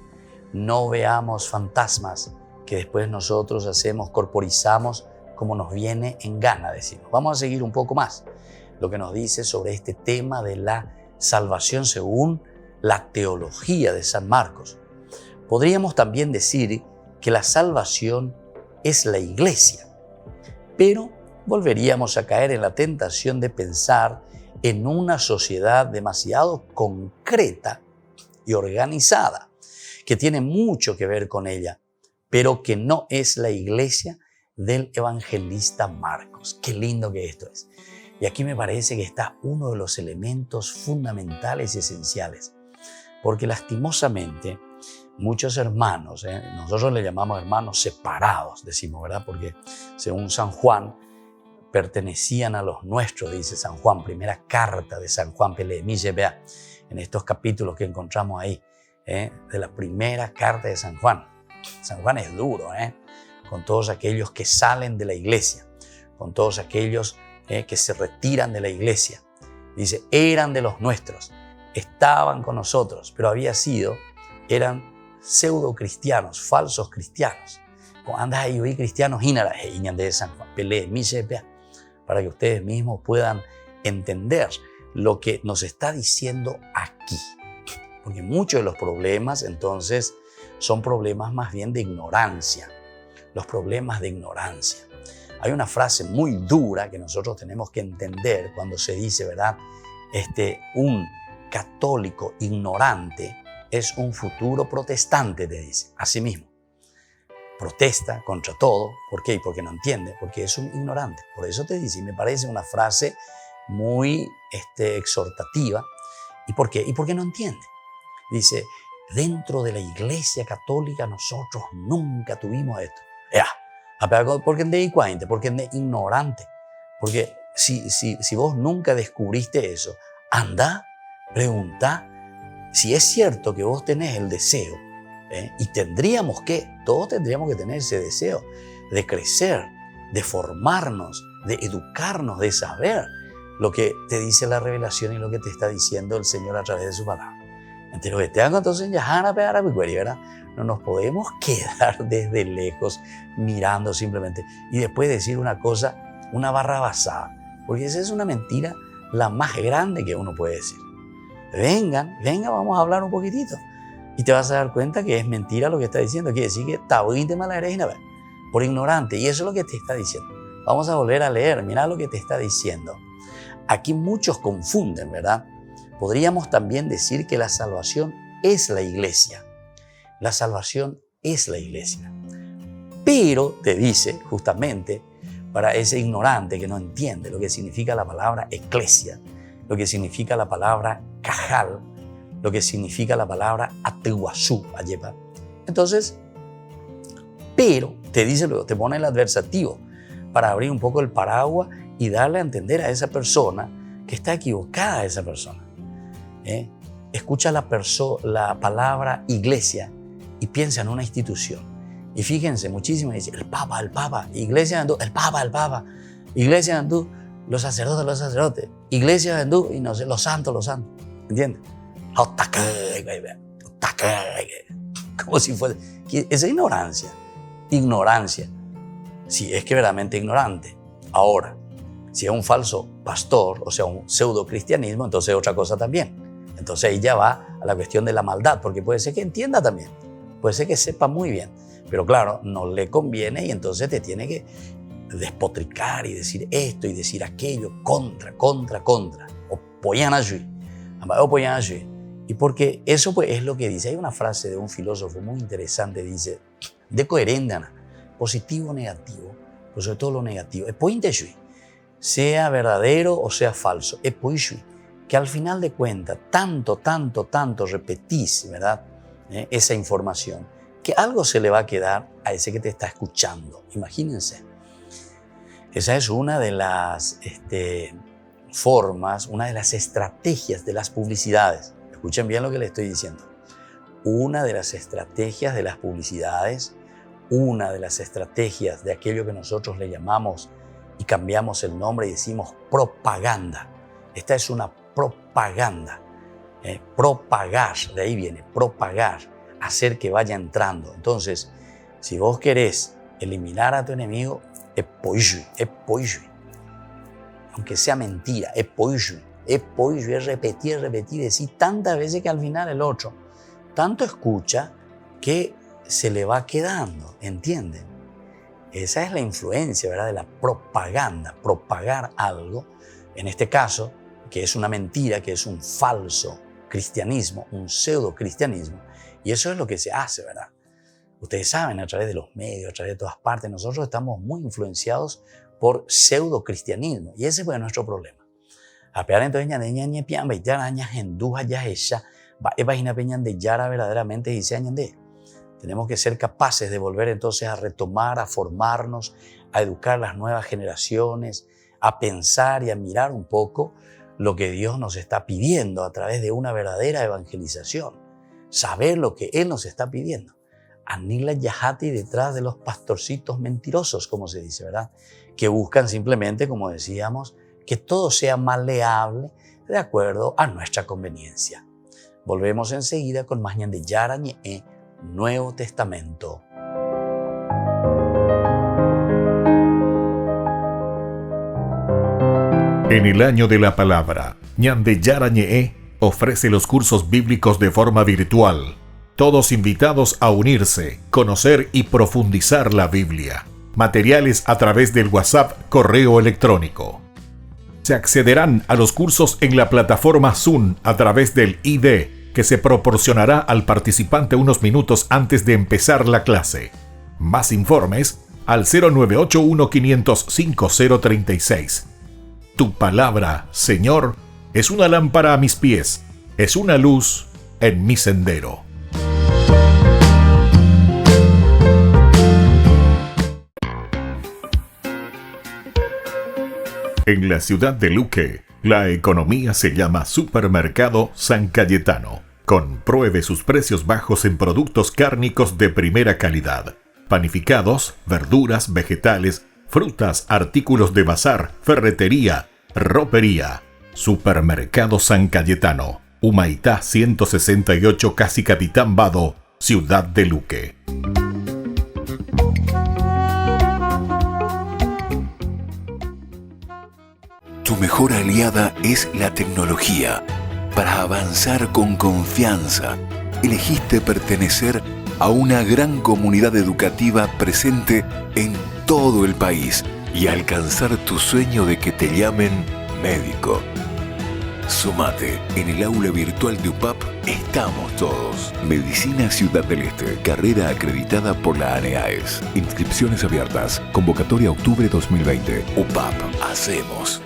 No veamos fantasmas que después nosotros hacemos, corporizamos como nos viene en gana, decimos. Vamos a seguir un poco más lo que nos dice sobre este tema de la salvación según la teología de San Marcos. Podríamos también decir que la salvación es la iglesia. Pero volveríamos a caer en la tentación de pensar en una sociedad demasiado concreta y organizada, que tiene mucho que ver con ella, pero que no es la iglesia del evangelista Marcos. Qué lindo que esto es. Y aquí me parece que está uno de los elementos fundamentales y esenciales, porque lastimosamente muchos hermanos, nosotros le llamamos hermanos separados, decimos, ¿verdad? Porque según San Juan, pertenecían a los nuestros, dice San Juan, primera carta de San Juan, en estos capítulos que encontramos ahí, de la primera carta de San Juan. San Juan es duro, con todos aquellos que salen de la iglesia, con todos aquellos que se retiran de la iglesia. Dice, eran de los nuestros, estaban con nosotros, pero eran pseudo cristianos, falsos cristianos. Andas ahí hoy cristianos de San Juan, para que ustedes mismos puedan entender lo que nos está diciendo aquí. Porque muchos de los problemas entonces son problemas más bien de ignorancia. Los problemas de ignorancia. Hay una frase muy dura que nosotros tenemos que entender cuando se dice, ¿verdad? Un católico ignorante es un futuro protestante, te dice, así mismo. protesta contra todo. ¿Por qué? Porque no entiende, porque es un ignorante. Por eso te dice, y me parece una frase muy exhortativa. ¿Y por qué? Y porque no entiende. Dice, dentro de la Iglesia Católica nosotros nunca tuvimos esto. Porque de cuenta, porque de ignorante. Porque si vos nunca descubriste eso, anda, pregunta. Si es cierto que vos tenés el deseo, y todos tendríamos que tener ese deseo de crecer, de formarnos, de educarnos, de saber lo que te dice la revelación y lo que te está diciendo el Señor a través de su palabra. Entonces, ¿verdad? No nos podemos quedar desde lejos mirando simplemente y después decir una cosa, una barrabasada, porque esa es una mentira la más grande que uno puede decir. Venga, vamos a hablar un poquitito. Y te vas a dar cuenta que es mentira lo que está diciendo. Quiere decir que tabuinte malareina por ignorante. Y eso es lo que te está diciendo. Vamos a volver a leer. Mira lo que te está diciendo. Aquí muchos confunden, ¿verdad? Podríamos también decir que la salvación es la iglesia. La salvación es la iglesia. Pero te dice justamente para ese ignorante que no entiende lo que significa la palabra eclesia, lo que significa la palabra cajal, lo que significa la palabra ateguazú, ayepa. Entonces, pero te dice luego, te pone el adversativo para abrir un poco el paraguas y darle a entender a esa persona que está equivocada esa persona. Escucha la palabra iglesia y piensa en una institución. Y fíjense, muchísimo dice el Papa, iglesia andú, el Papa, iglesia andú, los sacerdotes, iglesia andú, y no sé, los santos, ¿entiendes? Como si fuese, esa ignorancia, si es que verdaderamente ignorante. Ahora, si es un falso pastor, o sea, un pseudo cristianismo, entonces es otra cosa también. Entonces ahí ya va a la cuestión de la maldad, porque puede ser que entienda también, puede ser que sepa muy bien, pero claro, no le conviene y entonces te tiene que despotricar y decir esto y decir aquello, contra, opoyan allí. Y porque eso pues es lo que dice. Hay una frase de un filósofo muy interesante, dice, de coherente, positivo o negativo, pero sobre todo lo negativo, sea verdadero o sea falso, que al final de cuentas tanto repetís, ¿verdad? Esa información, que algo se le va a quedar a ese que te está escuchando. Imagínense. Esa es una de las formas, una de las estrategias de las publicidades. Escuchen bien lo que les estoy diciendo. Una de las estrategias de las publicidades, una de las estrategias de aquello que nosotros le llamamos y cambiamos el nombre y decimos propaganda. Esta es una propaganda. Propagar, de ahí viene, propagar, hacer que vaya entrando. Entonces, si vos querés eliminar a tu enemigo, es aunque sea mentira, es repetir, decir tantas veces que al final el otro tanto escucha que se le va quedando, ¿entienden? Esa es la influencia, ¿verdad?, de la propaganda, propagar algo, en este caso, que es una mentira, que es un falso cristianismo, un pseudo cristianismo, y eso es lo que se hace, ¿verdad? Ustedes saben, a través de los medios, a través de todas partes, nosotros estamos muy influenciados por pseudo cristianismo, y ese fue nuestro problema. Verdaderamente dice añade. Tenemos que ser capaces de volver entonces a retomar, a formarnos, a educar las nuevas generaciones, a pensar y a mirar un poco lo que Dios nos está pidiendo a través de una verdadera evangelización. Saber lo que Él nos está pidiendo. Anila Yahati detrás de los pastorcitos mentirosos, como se dice, ¿verdad? Que buscan simplemente, como decíamos, que todo sea maleable de acuerdo a nuestra conveniencia. Volvemos enseguida con más de Yara Ñe, Nuevo Testamento. En el año de la palabra, Ñande Yara Ñe ofrece los cursos bíblicos de forma virtual. Todos invitados a unirse, conocer y profundizar la Biblia. Materiales a través del WhatsApp, correo electrónico. Se accederán a los cursos en la plataforma Zoom a través del ID que se proporcionará al participante unos minutos antes de empezar la clase. Más informes al 0981-500-5036. Tu palabra, Señor, es una lámpara a mis pies, es una luz en mi sendero. En la ciudad de Luque, la economía se llama Supermercado San Cayetano. Compruebe sus precios bajos en productos cárnicos de primera calidad. Panificados, verduras, vegetales, frutas, artículos de bazar, ferretería, ropería. Supermercado San Cayetano, Humaitá 168, Casi Capitán Vado, ciudad de Luque. Tu mejor aliada es la tecnología. Para avanzar con confianza, elegiste pertenecer a una gran comunidad educativa presente en todo el país y alcanzar tu sueño de que te llamen médico. Sumate. En el aula virtual de UPAP estamos todos. Medicina Ciudad del Este, carrera acreditada por la ANEAES. Inscripciones abiertas. Convocatoria octubre 2020. UPAP. Hacemos.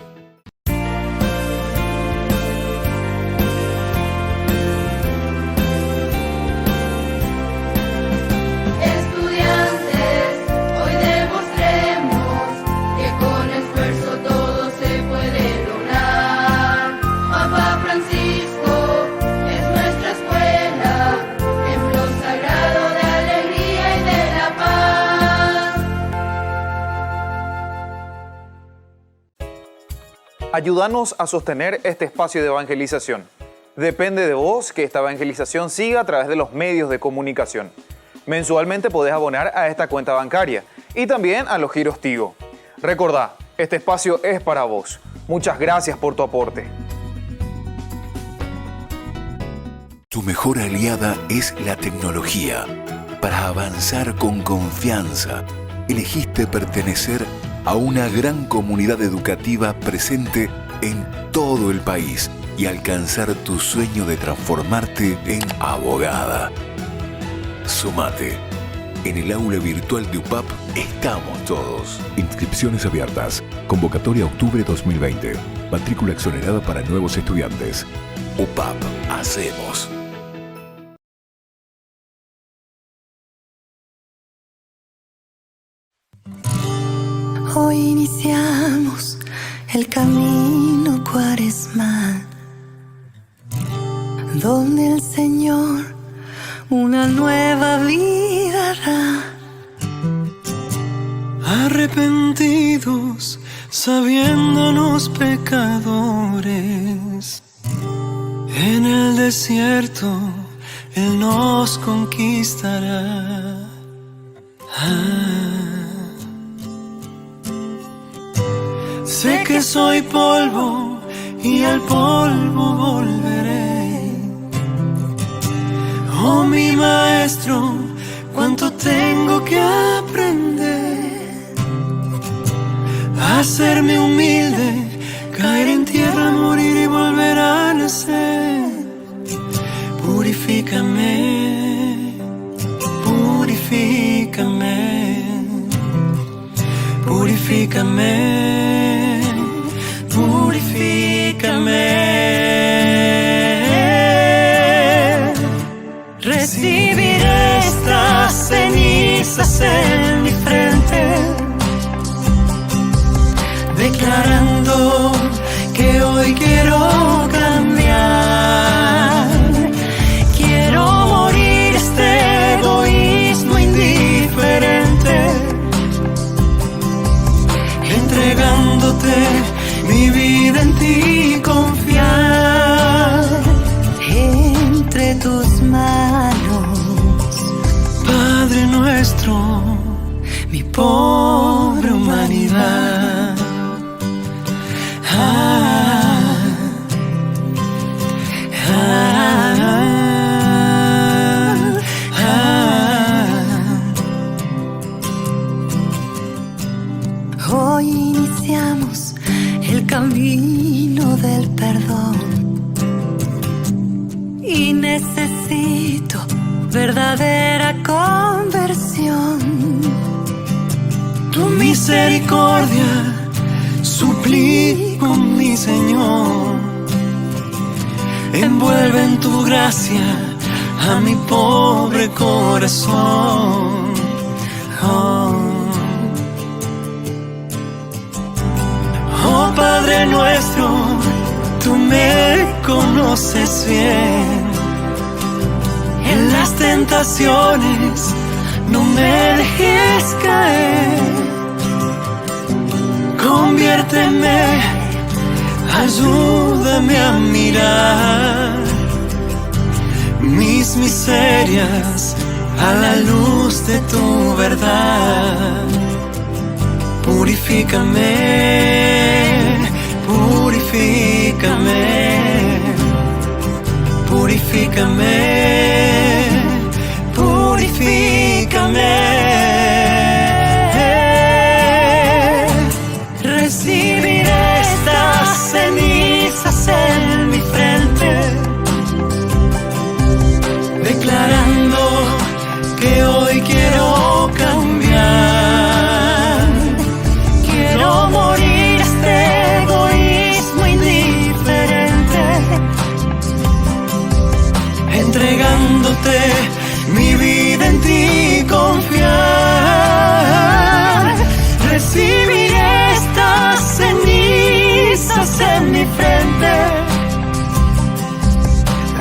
Ayúdanos a sostener este espacio de evangelización. Depende de vos que esta evangelización siga a través de los medios de comunicación. Mensualmente podés abonar a esta cuenta bancaria y también a los giros Tigo. Recordá, este espacio es para vos. Muchas gracias por tu aporte. Tu mejor aliada es la tecnología. Para avanzar con confianza, elegiste pertenecer a una gran comunidad educativa presente en todo el país y alcanzar tu sueño de transformarte en abogada. Sumate. En el aula virtual de UPAP estamos todos. Inscripciones abiertas. Convocatoria octubre 2020. Matrícula exonerada para nuevos estudiantes. UPAP. Hacemos. Hoy iniciamos el camino cuaresmal, donde el Señor una nueva vida hará. Arrepentidos, sabiéndonos pecadores, en el desierto Él nos conquistará. Sé que soy polvo y al polvo volveré. Oh mi maestro, cuánto tengo que aprender. Hacerme humilde, caer en tierra, morir y volver a nacer. Purifícame, purifícame, purifícame, purifícame. Recibiré estas cenizas en mi frente, declarando que hoy quiero cambiar. Quiero morir este egoísmo indiferente, entregándote mi vida, en ti confiar. Entre tus manos, Padre nuestro, mi pobre humanidad. Hoy iniciamos el camino del perdón y necesito verdadera conversión. Tu misericordia suplico, mi Señor. Envuelve en tu gracia a mi pobre corazón. Oh Padre nuestro, tú me conoces bien. En las tentaciones no me dejes caer. Conviérteme, ayúdame a mirar mis miserias a la luz de tu verdad. Purifícame, purifícame, purifícame, purifícame. Recibiré estas cenizas en mi frente, declarando que hoy quiero cambiar. Quiero morir este egoísmo indiferente, entregándote mi vida, en ti confiar. Recibiré estas cenizas en mi frente,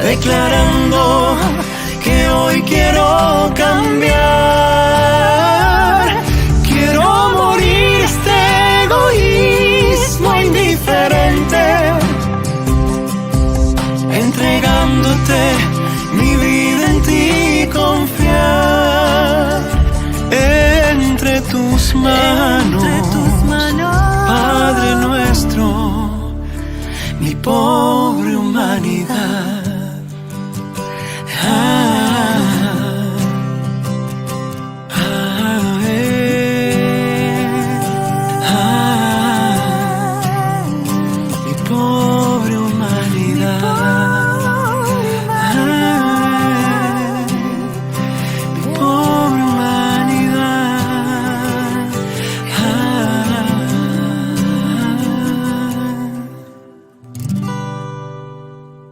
declarando que hoy quiero cambiar. Quiero morir este egoísmo indiferente, entregándote mi vida, en ti confiar. Entre tus manos, Padre nuestro, mi pobre humanidad. Mi pobre humanidad. Mi pobre humanidad.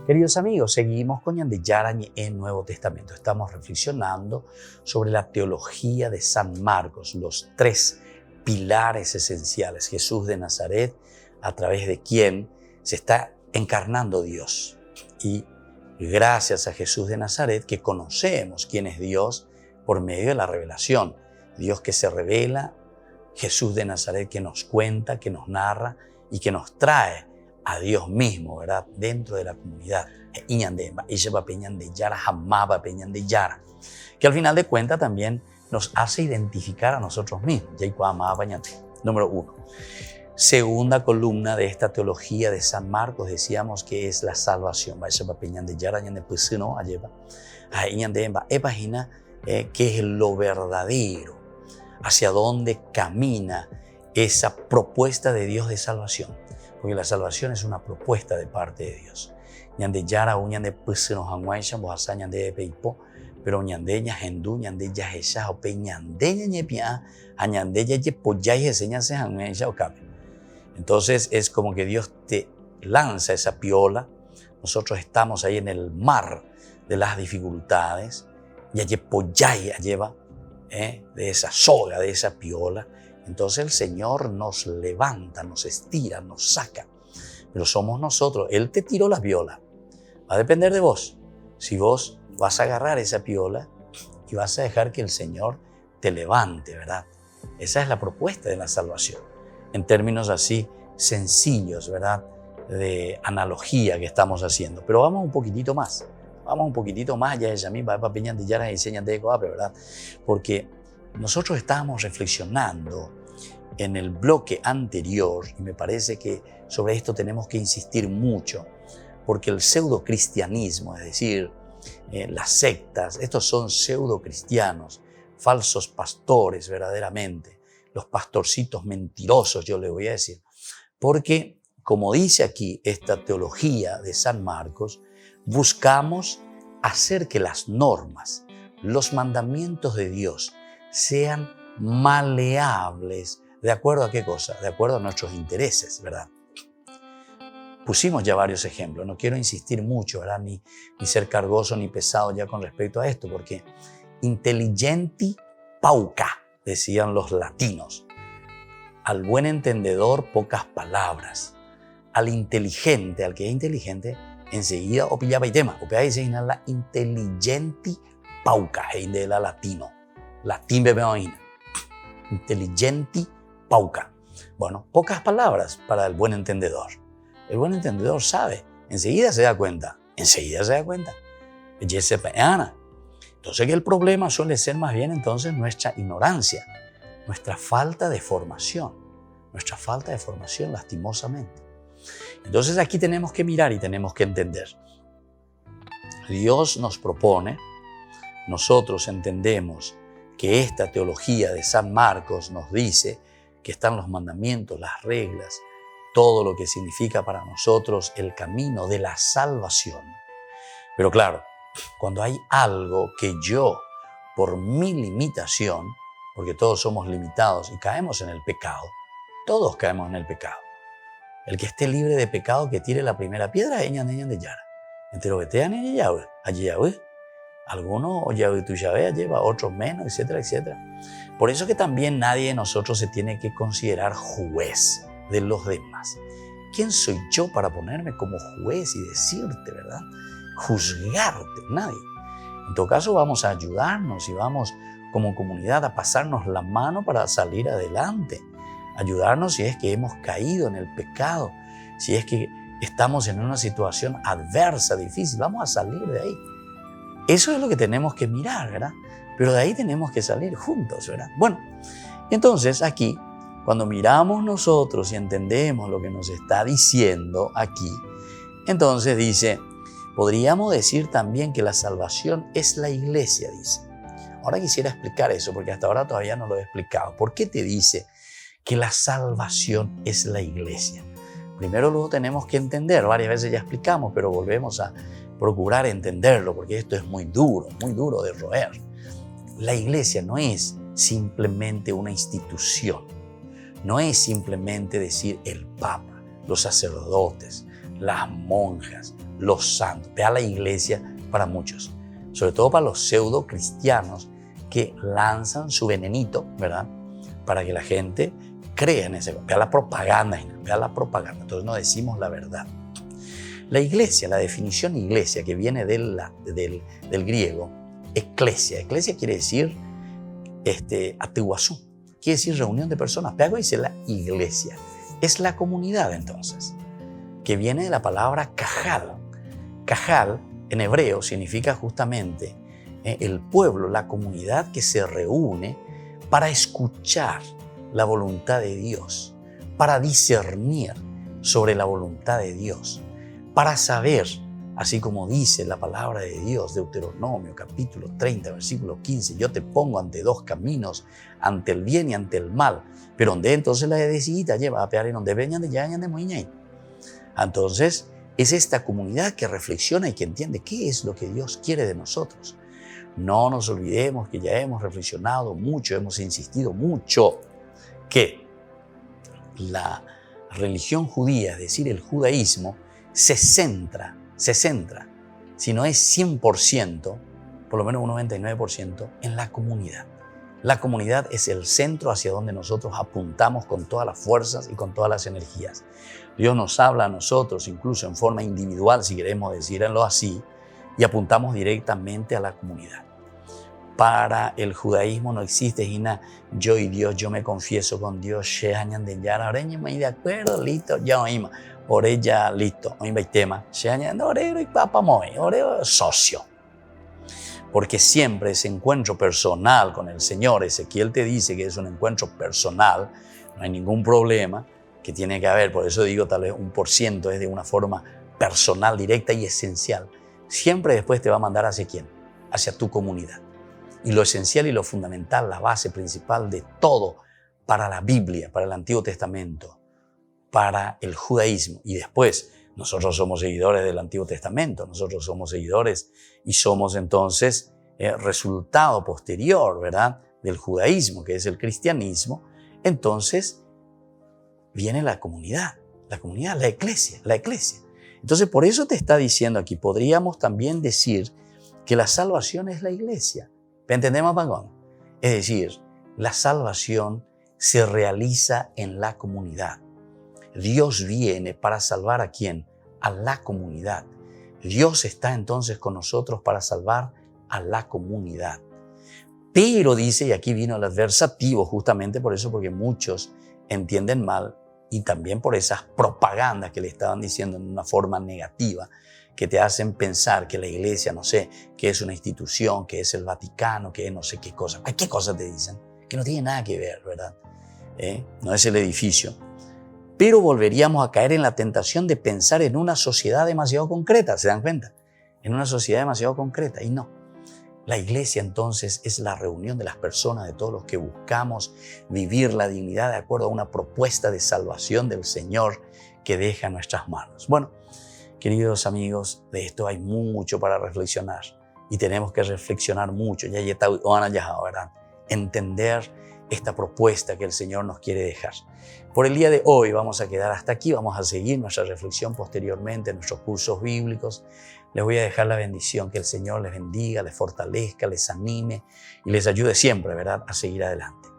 Queridos amigos, seguimos con Ñande Yarañe en Nuevo Testamento. Estamos reflexionando sobre la teología de San Marcos, los tres pilares esenciales. Jesús de Nazaret, a través de quien se está encarnando Dios. Y gracias a Jesús de Nazaret que conocemos quién es Dios por medio de la revelación. Dios que se revela, Jesús de Nazaret que nos cuenta, que nos narra y que nos trae a Dios mismo, ¿verdad? Dentro de la comunidad. Que al final de cuentas también nos hace identificar a nosotros mismos. Número 1. Segunda columna de esta teología de San Marcos, decíamos que es la salvación. Que es lo verdadero, hacia dónde camina esa propuesta de Dios de salvación. Porque la salvación es una propuesta de parte de Dios. Ñande yara uñande pusino hanguaisha bohasa ñande peipo, pero ñande ña hendu ñande ya hesha o pe ñande ña ñepia a ñande ya ye poyai enseña se hanguaisha o cabe. Entonces es como que Dios te lanza esa piola. Nosotros estamos ahí en el mar de las dificultades. Ya ye poyai lleva de esa soga, de esa piola. Entonces el Señor nos levanta, nos estira, nos saca. Pero somos nosotros. Él te tiró la piola. Va a depender de vos. Si vos vas a agarrar esa piola y vas a dejar que el Señor te levante, ¿verdad? Esa es la propuesta de la salvación. En términos así sencillos, ¿verdad? De analogía que estamos haciendo. Pero vamos un poquitito más. Vamos un poquitito más. Ya ella misma va peñando y ya las enseñan de Ecoape, ¿verdad? Porque nosotros estábamos reflexionando en el bloque anterior, y me parece que sobre esto tenemos que insistir mucho, porque el pseudocristianismo, es decir, las sectas, estos son pseudocristianos, falsos pastores verdaderamente, los pastorcitos mentirosos, yo le voy a decir, porque como dice aquí esta teología de San Marcos, buscamos hacer que las normas los mandamientos de Dios sean maleables. ¿De acuerdo a qué cosa? De acuerdo a nuestros intereses, ¿verdad? Pusimos ya varios ejemplos. No quiero insistir mucho, ¿verdad? Ni ser cargoso ni pesado ya con respecto a esto, porque intelligenti pauca, decían los latinos. Al buen entendedor, pocas palabras. Al inteligente, al que es inteligente, enseguida opillaba y tema. Opillaba y se la intelligenti pauca, de la latino. Latín bebeoína. Intelligenti pauca. Bueno, pocas palabras para el buen entendedor. El buen entendedor sabe, enseguida se da cuenta. Entonces que el problema suele ser más bien entonces nuestra ignorancia, nuestra falta de formación, lastimosamente. Entonces aquí tenemos que mirar y tenemos que entender. Dios nos propone, nosotros entendemos que esta teología de San Marcos nos dice que están los mandamientos, las reglas, todo lo que significa para nosotros el camino de la salvación. Pero claro, cuando hay algo que yo, por mi limitación, porque todos somos limitados y caemos en el pecado, todos caemos en el pecado. El que esté libre de pecado, que tire la primera piedra, de yara. Entero que te allí algunos tu lleva, otros menos, etcétera, etcétera. Por eso que también nadie de nosotros se tiene que considerar juez de los demás. ¿Quién soy yo para ponerme como juez y decirte, verdad? Juzgarte, nadie. En todo caso, vamos a ayudarnos y vamos como comunidad a pasarnos la mano para salir adelante. Ayudarnos si es que hemos caído en el pecado, si es que estamos en una situación adversa, difícil, vamos a salir de ahí. Eso es lo que tenemos que mirar, ¿verdad? Pero de ahí tenemos que salir juntos, ¿verdad? Bueno, entonces aquí, cuando miramos nosotros y entendemos lo que nos está diciendo aquí, entonces dice, podríamos decir también que la salvación es la iglesia, dice. Ahora quisiera explicar eso, porque hasta ahora todavía no lo he explicado. ¿Por qué te dice que la salvación es la iglesia? Primero luego tenemos que entender, varias veces ya explicamos, pero volvemos a procurar entenderlo, porque esto es muy duro de roer. La iglesia no es simplemente una institución, no es simplemente decir el Papa, los sacerdotes, las monjas, los santos. Vea la iglesia para muchos, sobre todo para los pseudo cristianos que lanzan su venenito, ¿verdad? Para que la gente crea en ese. Vea la propaganda. Entonces no decimos la verdad. La iglesia, la definición iglesia que viene del griego, eclesia. Eclesia quiere decir ateuazú, quiere decir reunión de personas. Pero dice la iglesia. Es la comunidad entonces, que viene de la palabra cajal. Cajal en hebreo significa justamente el pueblo, la comunidad que se reúne para escuchar la voluntad de Dios, para discernir sobre la voluntad de Dios, para saber, así como dice la palabra de Dios, Deuteronomio capítulo 30, versículo 15, yo te pongo ante dos caminos, ante el bien y ante el mal, pero donde entonces la decidita lleva a pear y donde veñan de ya de muy. Entonces, es esta comunidad que reflexiona y que entiende qué es lo que Dios quiere de nosotros. No nos olvidemos que ya hemos reflexionado mucho, hemos insistido mucho que la religión judía, es decir, el judaísmo, se centra, si no es 100%, por lo menos un 99%, en la comunidad. La comunidad es el centro hacia donde nosotros apuntamos con todas las fuerzas y con todas las energías. Dios nos habla a nosotros, incluso en forma individual, si queremos decirlo así, y apuntamos directamente a la comunidad. Para el judaísmo no existe yo y Dios, yo me confieso con Dios, de acuerdo, listo, ya oímos, por ella, listo, oímos el tema, orero y papa moi, orero socio. Porque siempre ese encuentro personal con el Señor, Ezequiel te dice que es un encuentro personal, no hay ningún problema que tiene que haber, por eso digo tal vez 1% es de una forma personal, directa y esencial. Siempre después te va a mandar hacia quién, hacia tu comunidad. Y lo esencial y lo fundamental, la base principal de todo para la Biblia, para el Antiguo Testamento, para el judaísmo. Y después, nosotros somos seguidores del Antiguo Testamento, nosotros somos seguidores y somos entonces resultado posterior, ¿verdad?, del judaísmo, que es el cristianismo, entonces viene la comunidad, la iglesia. Entonces, por eso te está diciendo aquí, podríamos también decir que la salvación es la iglesia. ¿Entendemos, Pangón? Es decir, la salvación se realiza en la comunidad. Dios viene para salvar ¿a quién? A la comunidad. Dios está entonces con nosotros para salvar a la comunidad. Pero dice, y aquí vino el adversativo justamente por eso, porque muchos entienden mal y también por esas propagandas que le estaban diciendo en una forma negativa, que te hacen pensar que la iglesia, no sé, que es una institución, que es el Vaticano, que es no sé qué cosa. ¿Qué cosas te dicen? Que no tiene nada que ver, ¿verdad? No es el edificio. Pero volveríamos a caer en la tentación de pensar en una sociedad demasiado concreta, ¿se dan cuenta? En una sociedad demasiado concreta, y no. La iglesia entonces es la reunión de las personas, de todos los que buscamos vivir la dignidad de acuerdo a una propuesta de salvación del Señor que deja en nuestras manos. Bueno, queridos amigos, de esto hay mucho para reflexionar y tenemos que reflexionar mucho, ¿verdad? Entender esta propuesta que el Señor nos quiere dejar. Por el día de hoy vamos a quedar hasta aquí, vamos a seguir nuestra reflexión posteriormente en nuestros cursos bíblicos. Les voy a dejar la bendición, que el Señor les bendiga, les fortalezca, les anime y les ayude siempre, ¿verdad?, a seguir adelante.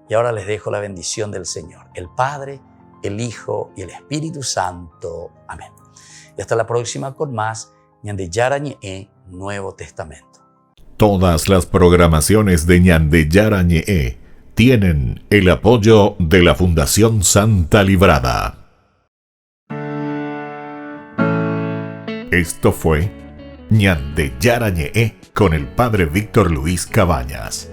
Y ahora les dejo la bendición del Señor, el Padre, el Hijo y el Espíritu Santo. Amén. Y hasta la próxima con más Ñande Yara Ñe'e, Nuevo Testamento. Todas las programaciones de Ñande Yara Ñe'e tienen el apoyo de la Fundación Santa Librada. Esto fue Ñande Yara Ñe'e con el Padre Víctor Luis Cabañas.